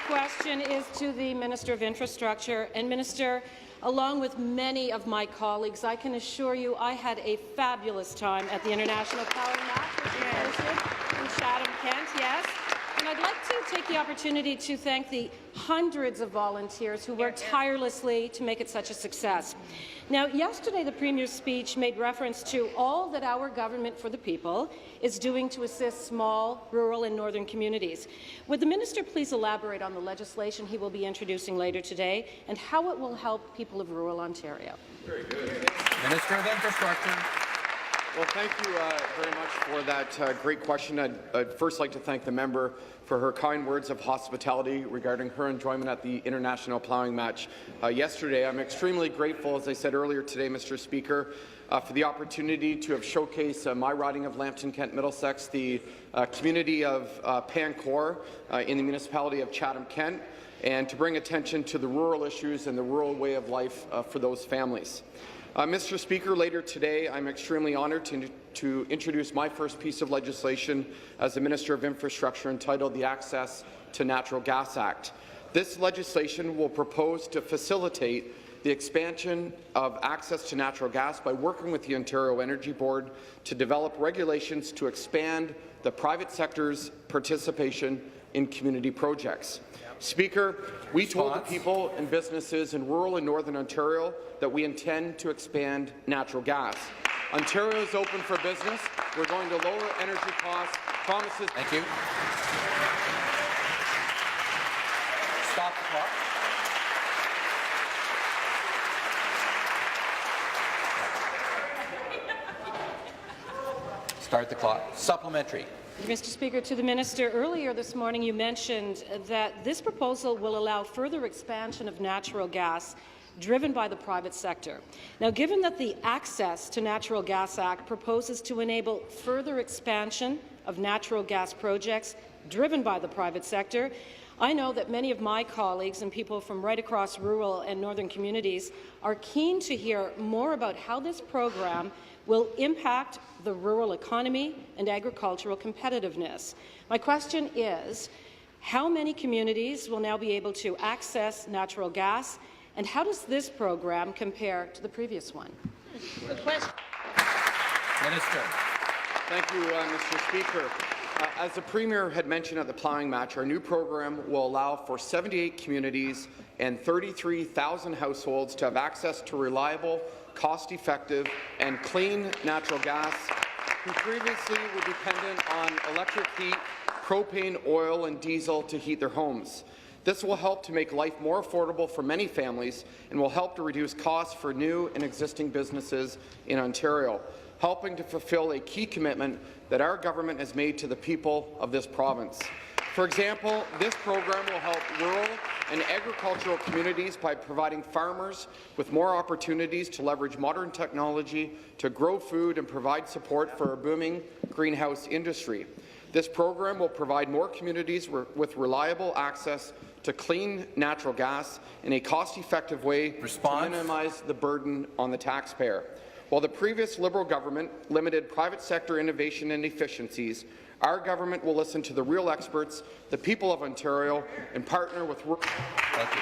question is to the Minister of Infrastructure. And Minister, along with many of my colleagues, I can assure you I had a fabulous time at the International Plowing Match, which was hosted in Chatham, Kent. Yes. And I'd like to take the opportunity to thank the hundreds of volunteers who worked tirelessly to make it such a success. Now, yesterday the Premier's speech made reference to all that our government for the people is doing to assist small, rural and northern communities. Would the minister please elaborate on the legislation he will be introducing later today and how it will help people of rural Ontario? Very good. Minister of Infrastructure. Well, thank you very much for that great question. I'd first like to thank the member for her kind words of hospitality regarding her enjoyment at the International Plowing Match yesterday. I'm extremely grateful, as I said earlier today, Mr. Speaker, for the opportunity to have showcased my riding of Lambton, Kent, Middlesex, the community of Pancor in the municipality of Chatham, Kent, and to bring attention to the rural issues and the rural way of life for those families. Mr. Speaker, later today, I'm extremely honoured to introduce my first piece of legislation as the Minister of Infrastructure entitled the Access to Natural Gas Act. This legislation will propose to facilitate the expansion of access to natural gas by working with the Ontario Energy Board to develop regulations to expand the private sector's participation in community projects. Speaker, we told the people and businesses in rural and northern Ontario that we intend to expand natural gas. Ontario is open for business. We're going to lower energy costs. Promises. Thank you. Stop the clock. Start the clock. Supplementary. Mr. Speaker, to the minister, earlier this morning you mentioned that this proposal will allow further expansion of natural gas driven by the private sector. Now, given that the Access to Natural Gas Act proposes to enable further expansion of natural gas projects driven by the private sector, I know that many of my colleagues and people from right across rural and northern communities are keen to hear more about how this program will impact the rural economy and agricultural competitiveness. My question is, how many communities will now be able to access natural gas, and how does this program compare to the previous one? Minister. Thank you, Mr. Speaker. As the Premier had mentioned at the Plowing Match, our new program will allow for 78 communities and 33,000 households to have access to reliable, cost-effective and clean natural gas who previously were dependent on electric heat, propane, oil and diesel to heat their homes. This will help to make life more affordable for many families and will help to reduce costs for new and existing businesses in Ontario, helping to fulfill a key commitment that our government has made to the people of this province. For example, this program will help rural and agricultural communities by providing farmers with more opportunities to leverage modern technology to grow food and provide support for a booming greenhouse industry. This program will provide more communities with reliable access to clean natural gas in a cost-effective way to minimize the burden on the taxpayer. While the previous Liberal government limited private sector innovation and efficiencies, our government will listen to the real experts, the people of Ontario, and partner with. Thank you.